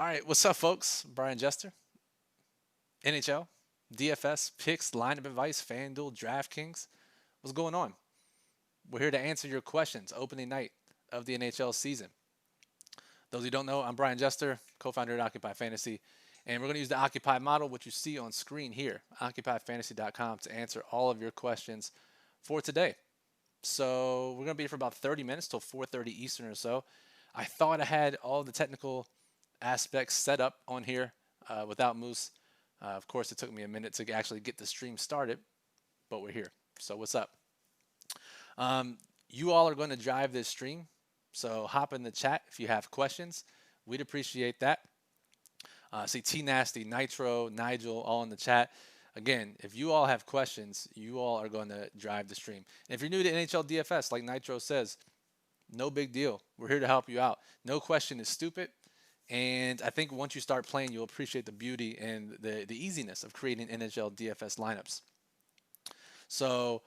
All right, what's up, folks? Brian Jester, NHL, DFS, picks, lineup advice, FanDuel, DraftKings. What's going on? We're here to answer your questions. Opening night of the NHL season. Those who don't know, I'm Brian Jester, co-founder at Occupy Fantasy, and we're going to use the Occupy model, which you see on screen here, occupyfantasy.com, to answer all of your questions for today. So we're going to be here for about 30 minutes till 4:30 Eastern or so. I thought I had all the technical aspects set up on here without Moose. Of course, it took me a minute to actually get the stream started, but we're here. So what's up? You all are going to drive this stream, so hop in the chat if you have questions. We'd appreciate that. See T Nasty, Nitro, Nigel, all in the chat. Again, if you all have questions, you all are going to drive the stream. And if you're new to NHL DFS, like Nitro says, no big deal. We're here to help you out. No question is stupid. And I think once you start playing, you'll appreciate the beauty and the easiness of creating NHL DFS lineups. So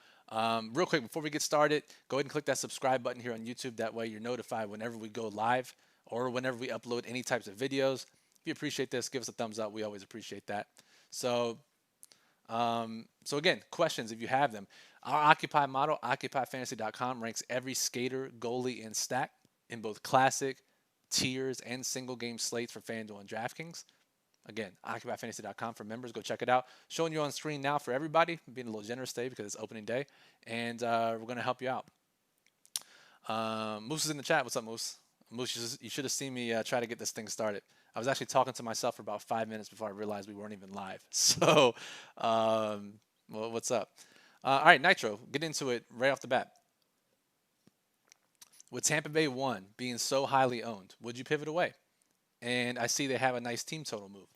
real quick, before we get started, go ahead and click that subscribe button here on YouTube. That way you're notified whenever we go live or whenever we upload any types of videos. If you appreciate this, give us a thumbs up. We always appreciate that. So again, questions if you have them. Our Occupy model, occupyfantasy.com, ranks every skater, goalie, and stack in both classic, tiers, and single game slates for FanDuel and DraftKings. Again, occupyfantasy.com for members. Go check it out. Showing you on screen now for everybody. I'm being a little generous today because it's opening day, and we're going to help you out. Moose is in the chat. What's up, Moose? Moose, you should have seen me try to get this thing started. I was actually talking to myself for about 5 minutes before I realized we weren't even live. So, well, what's up? All right, Nitro, get into it right off the bat. With Tampa Bay 1 being so highly owned, would you pivot away? And I see they have a nice team total move.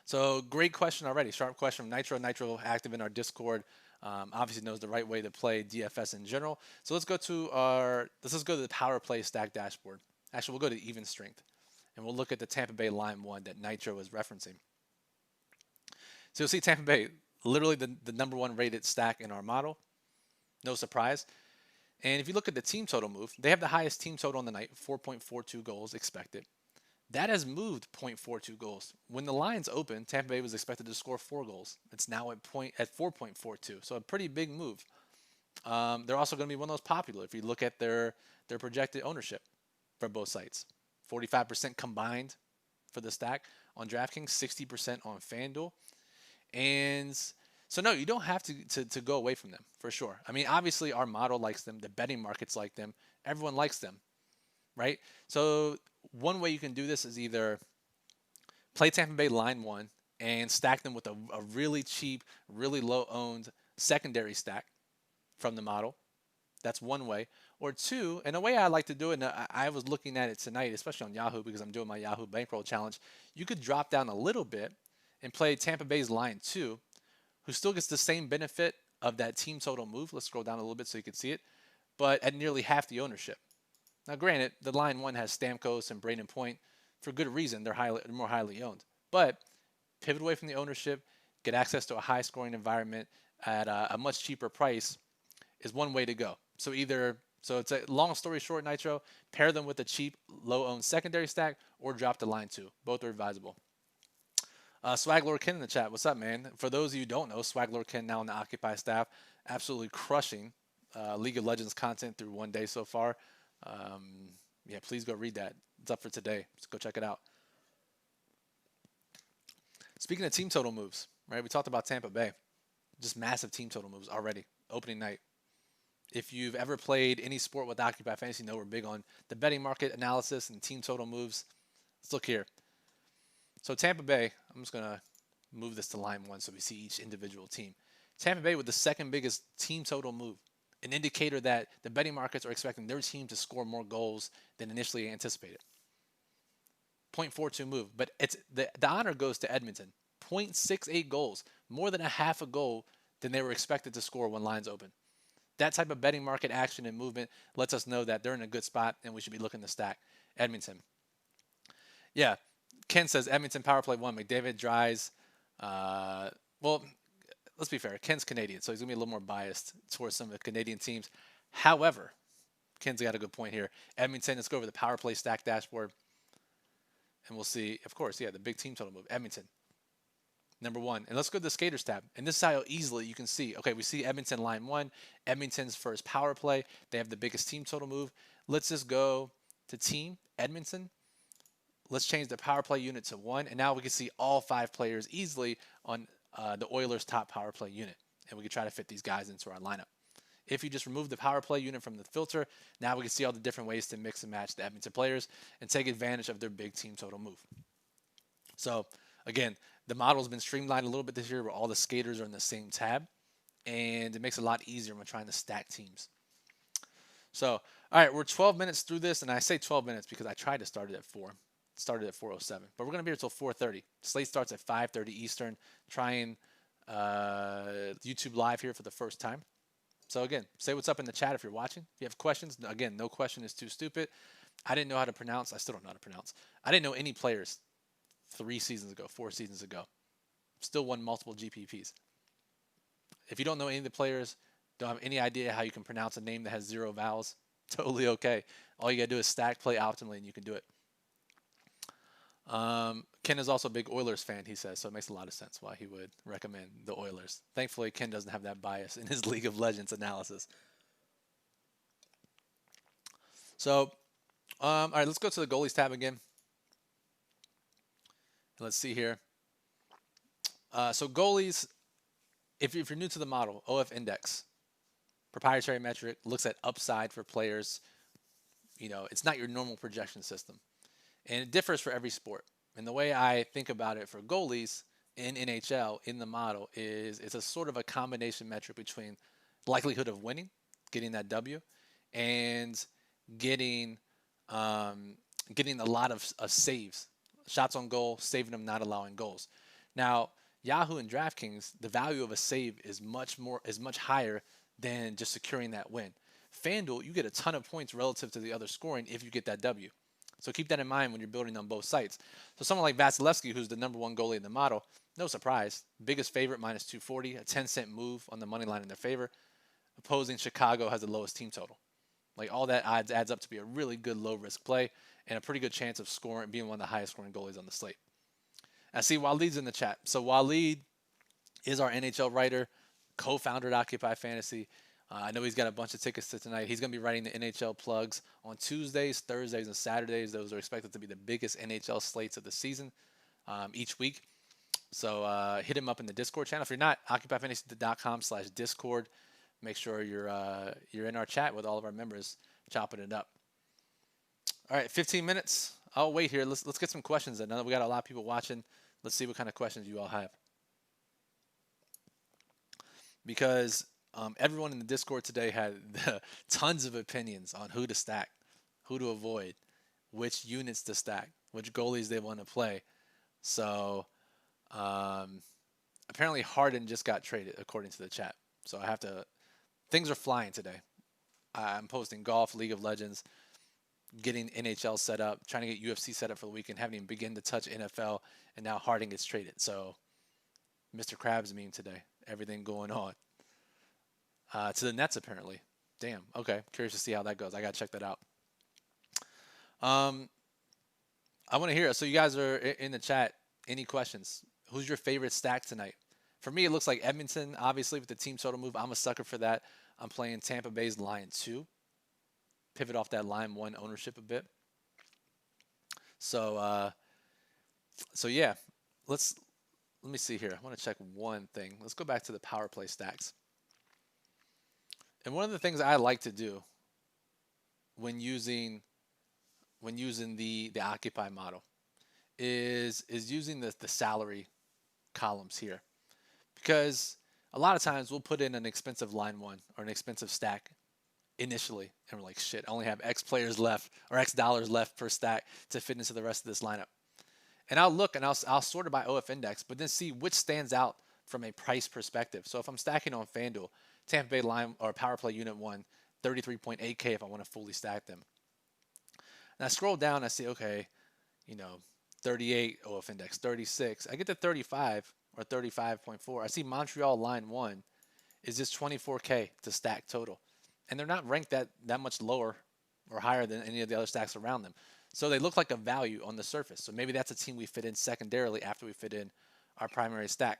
So great question already. Sharp question from Nitro. Nitro active in our Discord. Obviously knows the right way to play DFS in general. So let's go to the power play stack dashboard. Actually, we'll go to even strength, and we'll look at the Tampa Bay line 1 that Nitro is referencing. So you'll see Tampa Bay, literally the number 1 rated stack in our model. No surprise. And if you look at the team total move, they have the highest team total on the night, 4.42 goals expected. That has moved 0.42 goals. When the lines opened, Tampa Bay was expected to score 4 goals. It's now at 4.42, so a pretty big move. They're also going to be one of those popular if you look at their projected ownership for both sites. 45% combined for the stack on DraftKings, 60% on FanDuel. And so no, you don't have to go away from them, for sure. I mean, obviously our model likes them. The betting markets like them. Everyone likes them, right? So one way you can do this is either play Tampa Bay line 1 and stack them with a really cheap, really low-owned secondary stack from the model. That's one way. Or two, and a way I like to do it, and I was looking at it tonight, especially on Yahoo because I'm doing my Yahoo Bankroll Challenge, you could drop down a little bit and play Tampa Bay's line 2, who still gets the same benefit of that team total move. Let's scroll down a little bit so you can see it, but at nearly half the ownership. Now, granted, the line 1 has Stamkos and Braden Point for good reason. They're more highly owned. But pivot away from the ownership, get access to a high-scoring environment at a much cheaper price is one way to go. So it's a long story short, Nitro, pair them with a cheap, low-owned secondary stack or drop the line 2. Both are advisable. Swaglord Ken in the chat. What's up, man? For those of you who don't know, Swaglord Ken now on the Occupy staff, absolutely crushing League of Legends content through one day so far. Yeah, please go read that. It's up for today. Just go check it out. Speaking of team total moves, right? We talked about Tampa Bay. Just massive team total moves already. Opening night. If you've ever played any sport with Occupy Fantasy, you know we're big on the betting market analysis and team total moves. Let's look here. So Tampa Bay, I'm just going to move this to line 1 so we see each individual team. Tampa Bay with the second biggest team total move, an indicator that the betting markets are expecting their team to score more goals than initially anticipated. 0.42 move, but it's the honor goes to Edmonton. 0.68 goals, more than a half a goal than they were expected to score when lines open. That type of betting market action and movement lets us know that they're in a good spot and we should be looking to stack Edmonton. Yeah, Ken says Edmonton power play 1, McDavid, Dries. Well, let's be fair. Ken's Canadian, so he's going to be a little more biased towards some of the Canadian teams. However, Ken's got a good point here. Edmonton, let's go over the power play stack dashboard. And we'll see, of course, yeah, the big team total move. Edmonton, number one. And let's go to the skaters tab. And this is how easily you can see, okay, we see Edmonton line one, Edmonton's first power play. They have the biggest team total move. Let's just go to team, Edmonton. Let's change the power play unit to one. And now we can see all 5 players easily on the Oilers' top power play unit. And we can try to fit these guys into our lineup. If you just remove the power play unit from the filter, now we can see all the different ways to mix and match the Edmonton players and take advantage of their big team total move. So, again, the model's been streamlined a little bit this year where all the skaters are in the same tab, and it makes it a lot easier when trying to stack teams. So, all right, we're 12 minutes through this, and I say 12 minutes because I tried to start it at 4. Started at 4:07, but we're going to be here until 4:30. Slate starts at 5:30 Eastern. Trying YouTube Live here for the first time. So again, say what's up in the chat if you're watching. If you have questions, again, no question is too stupid. I didn't know how to pronounce. I still don't know how to pronounce. I didn't know any players 3 seasons ago, 4 seasons ago. Still won multiple GPPs. If you don't know any of the players, don't have any idea how you can pronounce a name that has 0 vowels, totally okay. All you got to do is stack, play optimally, and you can do it. Ken is also a big Oilers fan, he says, so it makes a lot of sense why he would recommend the Oilers. Thankfully, Ken doesn't have that bias in his League of Legends analysis. So, all right, let's go to the goalies tab again. Let's see here. So goalies, if you're new to the model, OF Index, proprietary metric, looks at upside for players. You know, it's not your normal projection system. And it differs for every sport. And the way I think about it for goalies in NHL in the model is it's a sort of a combination metric between likelihood of winning, getting that W, and getting a lot of saves, shots on goal, saving them, not allowing goals. Now, Yahoo and DraftKings, the value of a save is much higher than just securing that win. FanDuel, you get a ton of points relative to the other scoring if you get that W. So keep that in mind when you're building on both sites. So someone like Vasilevsky, who's the #1 goalie in the model, no surprise. Biggest favorite, -240, a 10-cent move on the money line in their favor. Opposing Chicago has the lowest team total. Like all that adds up to be a really good low-risk play and a pretty good chance of scoring, being one of the highest scoring goalies on the slate. I see Waleed's in the chat. So Waleed is our NHL writer, co-founder at Occupy Fantasy. I know he's got a bunch of tickets to tonight. He's going to be writing the NHL plugs on Tuesdays, Thursdays, and Saturdays. Those are expected to be the biggest NHL slates of the season each week. So hit him up in the Discord channel. If you're not, occupyfantasy.com/Discord. Make sure you're in our chat with all of our members, chopping it up. All right, 15 minutes. I'll wait here. Let's get some questions in. Now that we got a lot of people watching, let's see what kind of questions you all have. Because everyone in the Discord today had tons of opinions on who to stack, who to avoid, which units to stack, which goalies they want to play. So apparently Harden just got traded, according to the chat. So things are flying today. I'm posting golf, League of Legends, getting NHL set up, trying to get UFC set up for the weekend, haven't even begun to touch NFL, and now Harden gets traded. So Mr. Krabs meme today, everything going on. To the Nets, apparently. Damn. Okay. Curious to see how that goes. I got to check that out. I want to hear it. So you guys are in the chat. Any questions? Who's your favorite stack tonight? For me, it looks like Edmonton, obviously, with the team total move. I'm a sucker for that. I'm playing Tampa Bay's line 2. Pivot off that line 1 ownership a bit. So yeah. Let me see here. I want to check one thing. Let's go back to the power play stacks. And one of the things I like to do when using the Occupy model is using the salary columns here. Because a lot of times we'll put in an expensive line 1 or an expensive stack initially, and we're like, shit, I only have X players left or X dollars left per stack to fit into the rest of this lineup. And I'll look and I'll sort it by OF index, but then see which stands out from a price perspective. So if I'm stacking on FanDuel, Tampa Bay line or power play unit 1, 33.8K if I want to fully stack them. And I scroll down, I see, okay, 38 OF index, 36. I get to 35 or 35.4. I see Montreal line 1 is just 24K to stack total. And they're not ranked that much lower or higher than any of the other stacks around them. So they look like a value on the surface. So maybe that's a team we fit in secondarily after we fit in our primary stack.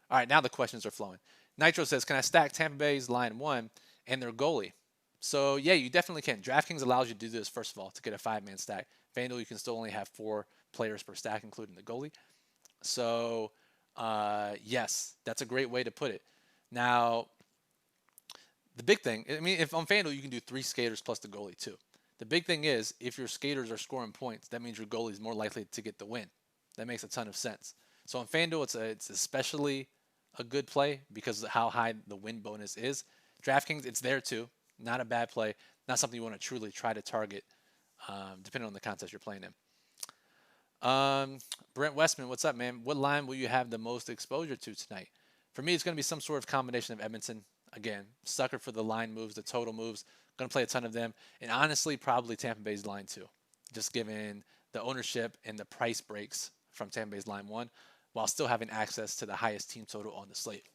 All right, now the questions are flowing. Nitro says, can I stack Tampa Bay's line 1 and their goalie? So, yeah, you definitely can. DraftKings allows you to do this, first of all, to get a 5-man stack. FanDuel, you can still only have 4 players per stack, including the goalie. So, yes, that's a great way to put it. Now, the big thing, I mean, if on FanDuel, you can do 3 skaters plus the goalie, too. The big thing is, if your skaters are scoring points, that means your goalie is more likely to get the win. That makes a ton of sense. So on FanDuel, it's especially a good play because of how high the win bonus is. DraftKings, it's there too. Not a bad play. Not something you want to truly try to target, depending on the contest you're playing in. Brent Westman, what's up, man? What line will you have the most exposure to tonight? For me, it's going to be some sort of combination of Edmonton. Again, sucker for the line moves, the total moves. Going to play a ton of them. And honestly, probably Tampa Bay's line too. Just given the ownership and the price breaks from Tampa Bay's line 1, while still having access to the highest team total on the slate.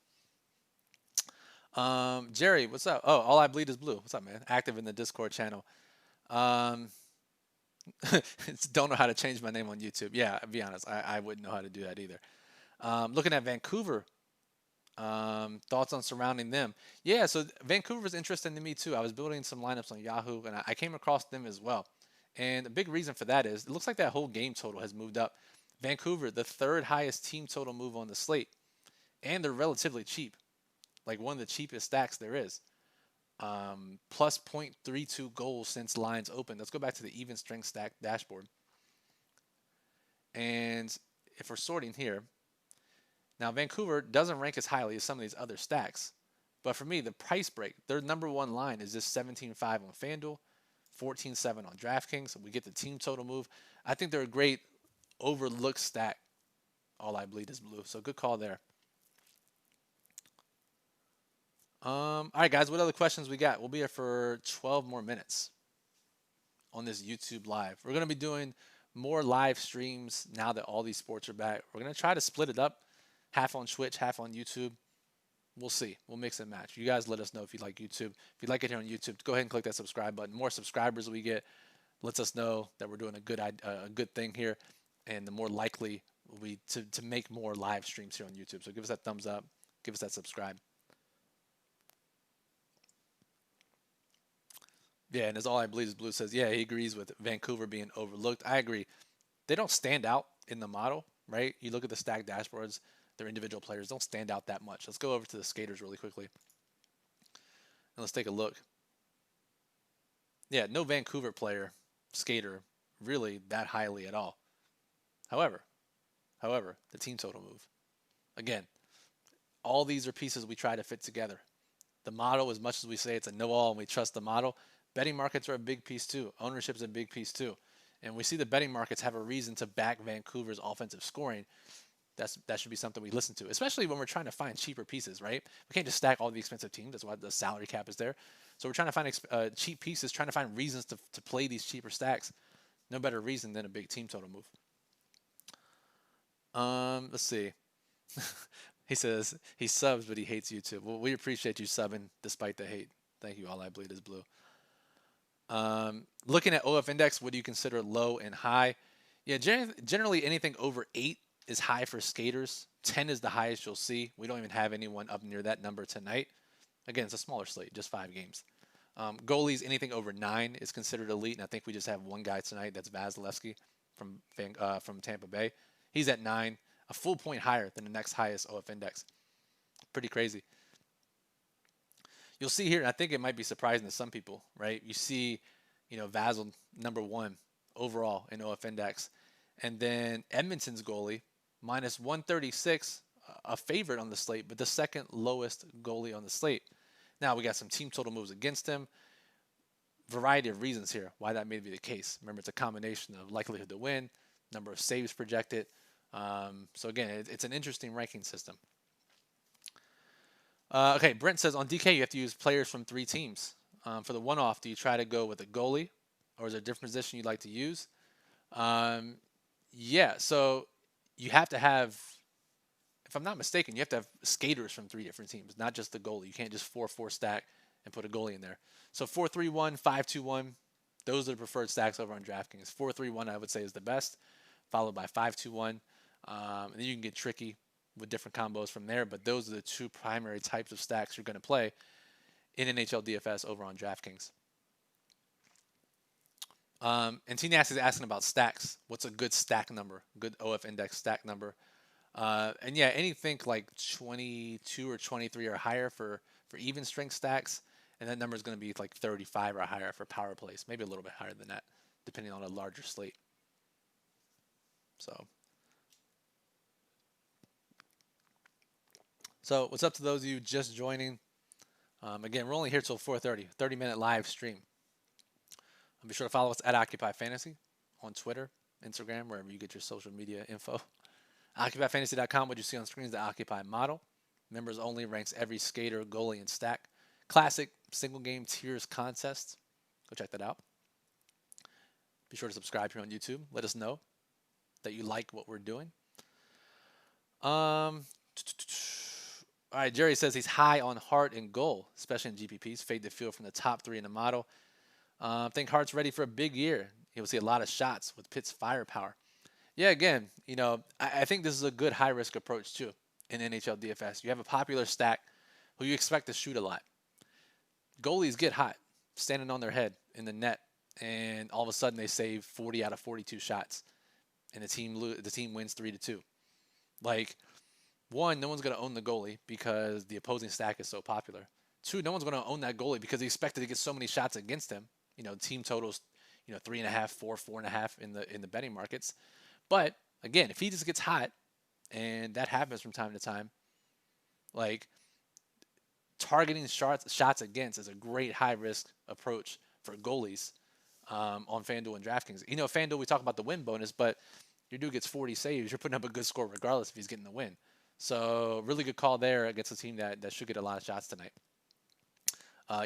Jerry, what's up? Oh, All I Bleed is Blue. What's up, man? Active in the Discord channel. Don't know how to change my name on YouTube. Yeah, I'll be honest. I wouldn't know how to do that either. Looking at Vancouver. Thoughts on surrounding them? Yeah, so Vancouver's interesting to me too. I was building some lineups on Yahoo, and I came across them as well. And a big reason for that is it looks like that whole game total has moved up. Vancouver, the 3rd highest team total move on the slate, and they're relatively cheap, like one of the cheapest stacks there is. Plus 0.32 goals since lines open. Let's go back to the even strength stack dashboard. And if we're sorting here, now Vancouver doesn't rank as highly as some of these other stacks, but for me, the price break, their number 1 line is just 17.5 on FanDuel, 14.7 on DraftKings. So we get the team total move. I think they're a great overlooked stack. All I Bleed is Blue. So good call there. All right, guys, what other questions we got? We'll be here for 12 more minutes on this YouTube Live. We're going to be doing more live streams now that all these sports are back. We're going to try to split it up, half on Twitch, half on YouTube. We'll see. We'll mix and match. You guys let us know if you like YouTube. If you like it here on YouTube, go ahead and click that subscribe button. The more subscribers we get, lets us know that we're doing a good thing here, and the more likely we to make more live streams here on YouTube. So give us that thumbs up. Give us that subscribe. Yeah, and as All I Bleed is Blue says, yeah, he agrees with Vancouver being overlooked. I agree. They don't stand out in the model, right? You look at the stack dashboards, their individual players don't stand out that much. Let's go over to the skaters really quickly. And let's take a look. Yeah, no Vancouver player, skater, really that highly at all. However, the team total move. Again, all these are pieces we try to fit together. The model, as much as we say it's a know-all and we trust the model, betting markets are a big piece too. Ownership is a big piece too. And we see the betting markets have a reason to back Vancouver's offensive scoring. That should be something we listen to, especially when we're trying to find cheaper pieces, right? We can't just stack all the expensive teams. That's why the salary cap is there. So we're trying to find cheap pieces, trying to find reasons to play these cheaper stacks. No better reason than a big team total move. Let's see. He says he subs, but he hates YouTube. Well, we appreciate you subbing despite the hate. Thank you. All I Bleed is Blue. Looking at OF index, what do you consider low and high? Yeah, generally anything over 8 is high for skaters. 10 is the highest you'll see. We don't even have anyone up near that number tonight. Again, it's a smaller slate, just 5 games. Goalies, anything over 9 is considered elite, and I think we just have one guy tonight. That's Vasilevsky from Tampa Bay. He's at 9, a full point higher than the next highest OF index. Pretty crazy. You'll see here, and I think it might be surprising to some people, right? You see, Vasil number 1 overall in OF index, and then Edmonton's goalie minus 136, a favorite on the slate, but the second lowest goalie on the slate. Now we got some team total moves against him. Variety of reasons here why that may be the case. Remember, it's a combination of likelihood to win, number of saves projected. So again, it's an interesting ranking system. Okay, Brent says on DK you have to use players from 3 teams. For the one-off, do you try to go with a goalie, or is there a different position you'd like to use? Yeah, so you have to have, if I'm not mistaken, you have to have skaters from 3 different teams, not just the goalie. You can't just 4-4 stack and put a goalie in there. So 4-3-1, 5-2-1, Those are the preferred stacks over on DraftKings. 4-3-1 I would say is the best, followed by 5-2-1. And then you can get tricky with different combos from there, but those are the two primary types of stacks you're going to play in NHL DFS over on DraftKings. And T Nasty is asking about stacks. What's a good stack number? Good OF index stack number? And yeah, anything like 22 or 23 or higher for even strength stacks, and that number is going to be like 35 or higher for power plays. Maybe a little bit higher than that, depending on a larger slate. So what's up to those of you just joining? Again, we're only here till 4:30, 30-minute live stream. Be sure to follow us at Occupy Fantasy on Twitter, Instagram, wherever you get your social media info. OccupyFantasy.com, what you see on screen is the Occupy model. Members only, ranks every skater, goalie, and stack. Classic single game tiers contest. Go check that out. Be sure to subscribe here on YouTube. Let us know that you like what we're doing. All right, Jerry says he's high on Hart and goal, especially in GPPs. Fade the field from the top 3 in the model. I think Hart's ready for a big year. He'll see a lot of shots with Pitt's firepower. Yeah, again, I think this is a good high-risk approach, too, in NHL DFS. You have a popular stack who you expect to shoot a lot. Goalies get hot, standing on their head in the net, and all of a sudden they save 40 out of 42 shots, and the team wins 3-2. Like, one, no one's going to own the goalie because the opposing stack is so popular. Two, no one's going to own that goalie because they expected to get so many shots against him. Team totals, 3.5, 4, 4.5 in the betting markets. But again, if he just gets hot, and that happens from time to time, like targeting shots against is a great high risk approach for goalies on FanDuel and DraftKings. FanDuel, we talk about the win bonus, but your dude gets 40 saves, you're putting up a good score regardless if he's getting the win. So really good call there against a team that should get a lot of shots tonight.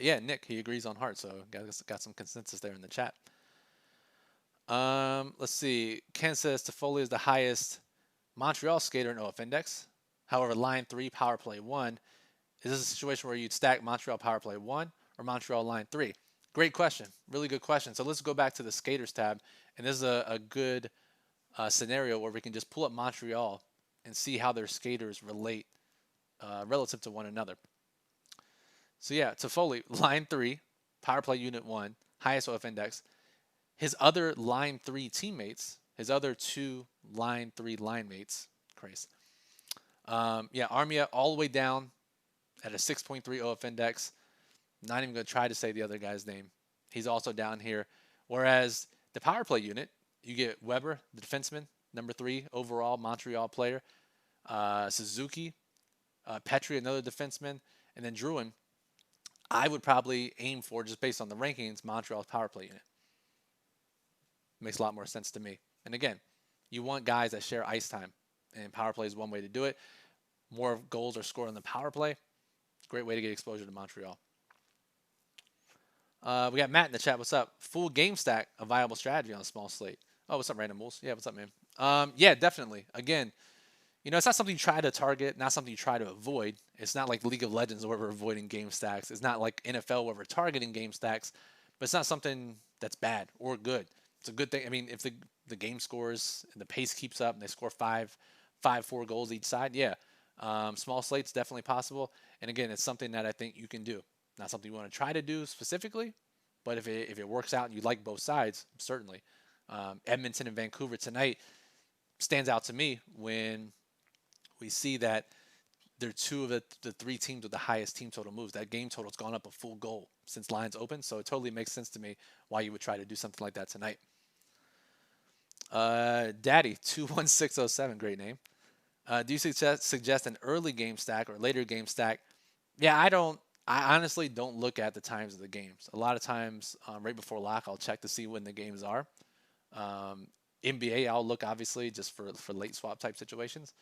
Yeah, Nick, he agrees on Hart, so got some consensus there in the chat. Let's see. Ken says Toffoli is the highest Montreal skater in OF index. However, line 3, power play 1. Is this a situation where you'd stack Montreal power play 1 or Montreal line 3? Great question. Really good question. So let's go back to the skaters tab. And this is a good scenario where we can just pull up Montreal and see how their skaters relate relative to one another. So yeah, Toffoli, line 3, power play unit 1, highest OF index. His other line 3 teammates, his other 2 line 3 line mates, Christ. Yeah, Armia all the way down at a 6.3 OF index. Not even going to try to say the other guy's name. He's also down here. Whereas the power play unit, you get Weber, the defenseman, number 3 overall Montreal player. Suzuki, Petry, another defenseman, and then Druin. I would probably aim for, just based on the rankings, Montreal's power play unit. Makes a lot more sense to me. And again, you want guys that share ice time, and power play is one way to do it. More goals are scored on the power play. Great way to get exposure to Montreal. We got Matt in the chat. What's up? Full game stack, a viable strategy on a small slate. Oh, what's up, Random Wolves? Yeah, what's up, man? Yeah, definitely. Again, it's not something you try to target, not something you try to avoid. It's not like League of Legends where we're avoiding game stacks. It's not like NFL where we're targeting game stacks, but it's not something that's bad or good. It's a good thing. I mean, if the game scores and the pace keeps up and they score 4 goals each side, yeah. Small slate's definitely possible. And again, it's something that I think you can do. Not something you want to try to do specifically, but if it works out and you like both sides, certainly. Edmonton and Vancouver tonight stands out to me when we see that they're 2 of the 3 teams with the highest team total moves. That game total's gone up a full goal since lines open, so it totally makes sense to me why you would try to do something like that tonight. Daddy 21607, great name. Do you suggest an early game stack or later game stack? Yeah, I honestly don't look at the times of the games. A lot of times, right before lock, I'll check to see when the games are. NBA, I'll look obviously just for late swap type situations.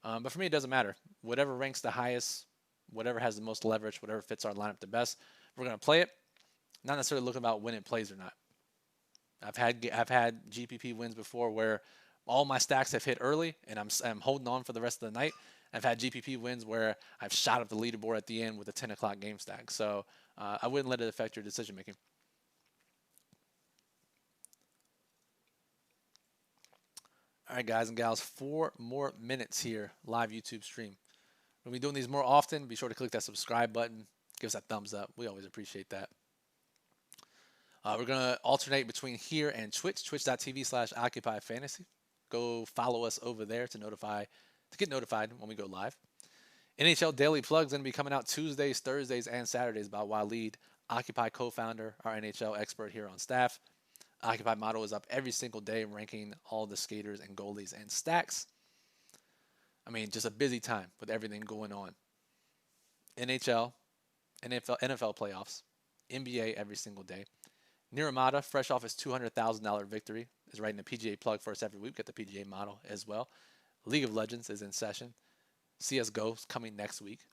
But for me, it doesn't matter. Whatever ranks the highest, whatever has the most leverage, whatever fits our lineup the best, we're going to play it. Not necessarily looking about when it plays or not. I've had GPP wins before where all my stacks have hit early and I'm holding on for the rest of the night. I've had GPP wins where I've shot up the leaderboard at the end with a 10 o'clock game stack. So I wouldn't let it affect your decision making. All right, guys and gals, 4 more minutes here, live YouTube stream. We'll be doing these more often. Be sure to click that subscribe button. Give us that thumbs up. We always appreciate that. We're going to alternate between here and Twitch, twitch.tv/OccupyFantasy. Go follow us over there to get notified when we go live. NHL Daily Plug is going to be coming out Tuesdays, Thursdays, and Saturdays by Waleed, Occupy co-founder, our NHL expert here on staff. Occupy model is up every single day, ranking all the skaters and goalies and stacks. I mean, just a busy time with everything going on. NFL playoffs, NBA every single day. Niramata, fresh off his $200,000 victory, is writing a PGA plug for us every week. Get the PGA model as well. League of Legends is in session. CSGO is coming next week.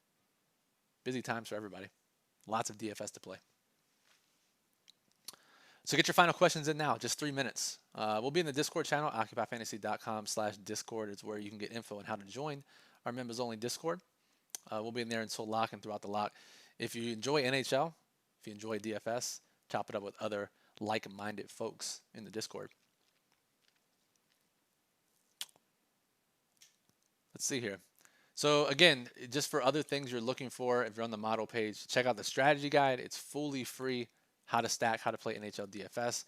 Busy times for everybody. Lots of DFS to play. So get your final questions in now, just 3 minutes. We'll be in the Discord channel, occupyfantasy.com/Discord is where you can get info on how to join our members-only Discord. We'll be in there until lock and throughout the lock. If you enjoy NHL, if you enjoy DFS, chop it up with other like-minded folks in the Discord. Let's see here. So again, just for other things you're looking for, if you're on the model page, check out the strategy guide. It's fully free. How to stack, how to play NHL DFS.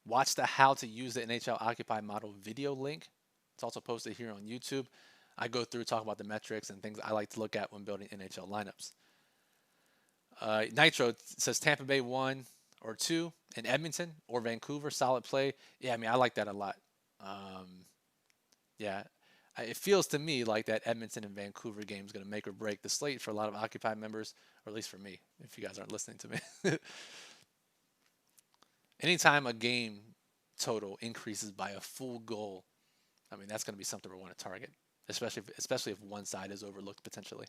Watch the how to use the NHL Occupy model video link. It's also posted here on YouTube. I go through, talk about the metrics and things I like to look at when building NHL lineups. Nitro says Tampa Bay 1 or 2 in Edmonton or Vancouver, solid play. Yeah, I mean, I like that a lot. Yeah, it feels to me like that Edmonton and Vancouver game is going to make or break the slate for a lot of Occupy members, or at least for me, if you guys aren't listening to me. Anytime a game total increases by a full goal, I mean, that's going to be something we want to target, especially if one side is overlooked potentially.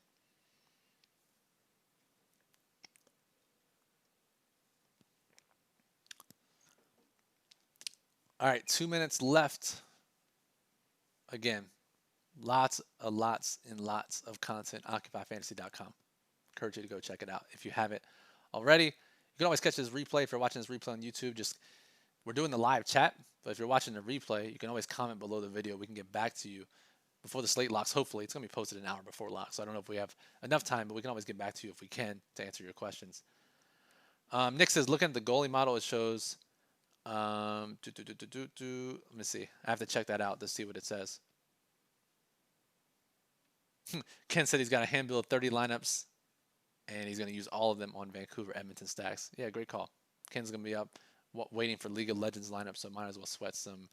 All right, 2 minutes left. Again, lots and lots of content, occupyfantasy.com. Encourage you to go check it out if you haven't already. You can always catch this replay if you're watching this replay on YouTube. We're doing the live chat, but if you're watching the replay, you can always comment below the video. We can get back to you before the slate locks. Hopefully, it's going to be posted an hour before lock, so I don't know if we have enough time, but we can always get back to you if we can to answer your questions. Nick says, looking at the goalie model, it shows. Let me see. I have to check that out to see what it says. Ken said he's got a handbill of 30 lineups. And he's going to use all of them on Vancouver Edmonton stacks. Yeah, great call. Ken's going to be up waiting for League of Legends lineup, so might as well sweat some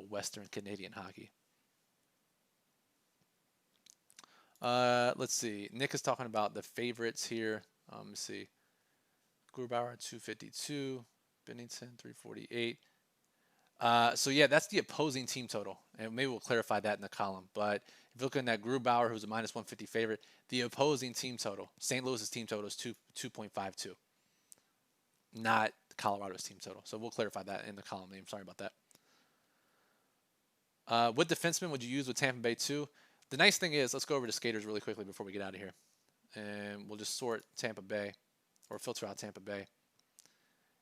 Western Canadian hockey. Let's see. Nick is talking about the favorites here. Let me see. Grubauer 252, Bennington 348. So yeah, that's the opposing team total, and maybe we'll clarify that in the column. But if you're looking at Grubauer, who's a -150 favorite, the opposing team total, St. Louis's team total is 2.52, not Colorado's team total. So we'll clarify that in the column name. Sorry about that. What defenseman would you use with Tampa Bay 2? The nice thing is, let's go over to skaters really quickly before we get out of here, and we'll just sort Tampa Bay or filter out Tampa Bay.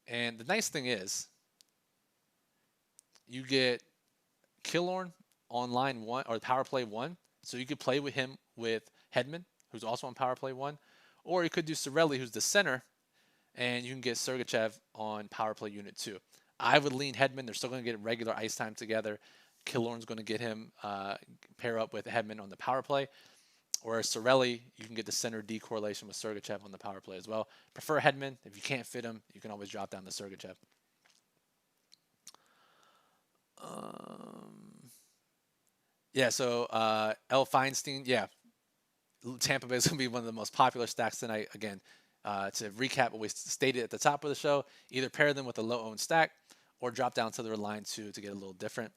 And the nice thing is, you get Killorn on line 1 or power play 1, so you could play with him with Hedman, who's also on power play 1, or you could do Cirelli, who's the center, and you can get Sergachev on power play unit 2. I would lean Hedman. They're still going to get regular ice time together. Killorn's going to get him pair up with Hedman on the power play, or Cirelli, you can get the center D correlation with Sergachev on the power play as well. Prefer Hedman. If you can't fit him, you can always drop down to Sergachev. Yeah, so L. Feinstein, yeah, Tampa Bay is going to be one of the most popular stacks tonight. Again, to recap what we stated at the top of the show, either pair them with a low-owned stack or drop down to their line 2 to get a little different.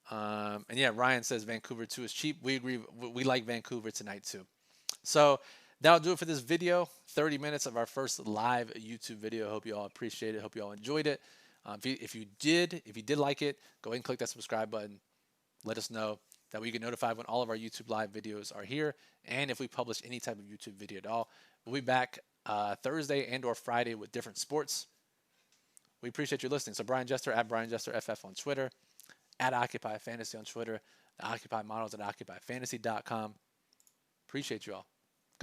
And yeah, Ryan says Vancouver 2 is cheap. We agree. We like Vancouver tonight too. So that'll do it for this video. 30 minutes of our first live YouTube video. Hope you all appreciate it. Hope you all enjoyed it. If you did like it, go ahead and click that subscribe button. Let us know. That way you get notified when all of our YouTube live videos are here, and if we publish any type of YouTube video at all. We'll be back Thursday and or Friday with different sports. We appreciate you listening. So Brian Jester at Brian Jester FF on Twitter, at Occupy Fantasy on Twitter, the Occupy Models at OccupyFantasy.com. Appreciate you all.